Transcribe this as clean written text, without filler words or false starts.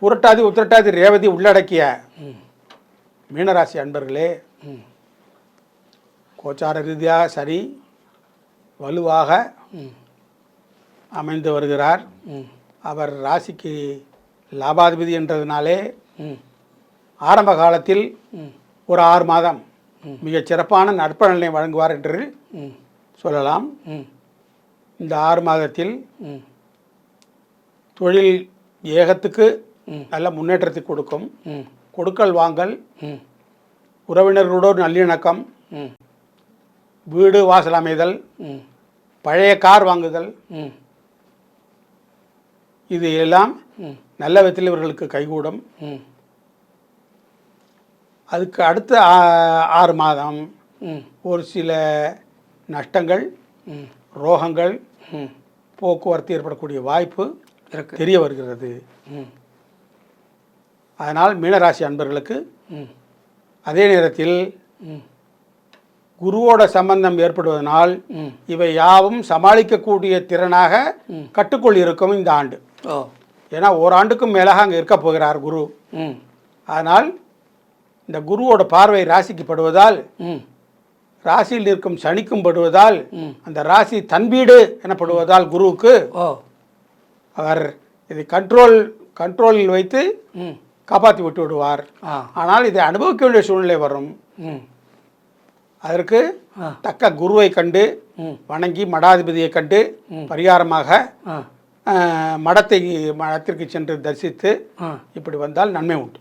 புரட்டாதி உத்திரட்டாதி ரேவதி உள்ளடக்கிய மீனராசி அன்பர்களே, கோச்சார ரீதியாக சரி வலுவாக அமைந்து வருகிறார். அவர் ராசிக்கு லாபாதிபதி என்றதுனாலே ஆரம்ப காலத்தில் ஒரு 6 மாதம் மிகச் சிறப்பான நற்பலனை வழங்குவார் என்று சொல்லலாம். இந்த 6 மாதத்தில் தொழில் ஏகத்துக்கு நல்ல முன்னேற்றத்தை கொடுக்கும். கொடுக்கல் வாங்கல், உறவினர்களோடு நல்லிணக்கம், வீடு வாசல் அமைதல், பழைய கார் வாங்குதல், இது எல்லாம் நல்ல விதத்தில் இவர்களுக்கு கைகூடும். அதுக்கு அடுத்த 6 மாதம் ஒரு சில நஷ்டங்கள், ரோகங்கள், போக்குவரத்து ஏற்படக்கூடிய வாய்ப்பு தெரிய வருகிறது. அதனால் மீனராசி அன்பர்களுக்கு அதே நேரத்தில் குருவோட சம்பந்தம் ஏற்படுவதனால் இவை யாவும் சமாளிக்கக்கூடிய திறனாக கட்டுக்குள் இருக்கும் இந்த ஆண்டு. ஏன்னா ஓராண்டுக்கும் மேலாக அங்கே இருக்க போகிறார் குரு. அதனால் இந்த குருவோட பார்வை ராசிக்கு படுவதால், ராசியில் இருக்கும் சனிக்கும் படுவதால், அந்த ராசி தன் வீடு எனப்படுவதால் குருவுக்கு அவர் இதை கண்ட்ரோலில் வைத்து காப்பாற்றி விட்டு விடுவார். ஆனால் இதை அனுபவிக்க வேண்டிய சூழ்நிலை வரும். அதற்கு தக்க குருவை கண்டு வணங்கி மடாதிபதியை கண்டு பரிகாரமாக மடத்திற்கு சென்று தரிசித்து இப்படி வந்தால் நன்மை உண்டு.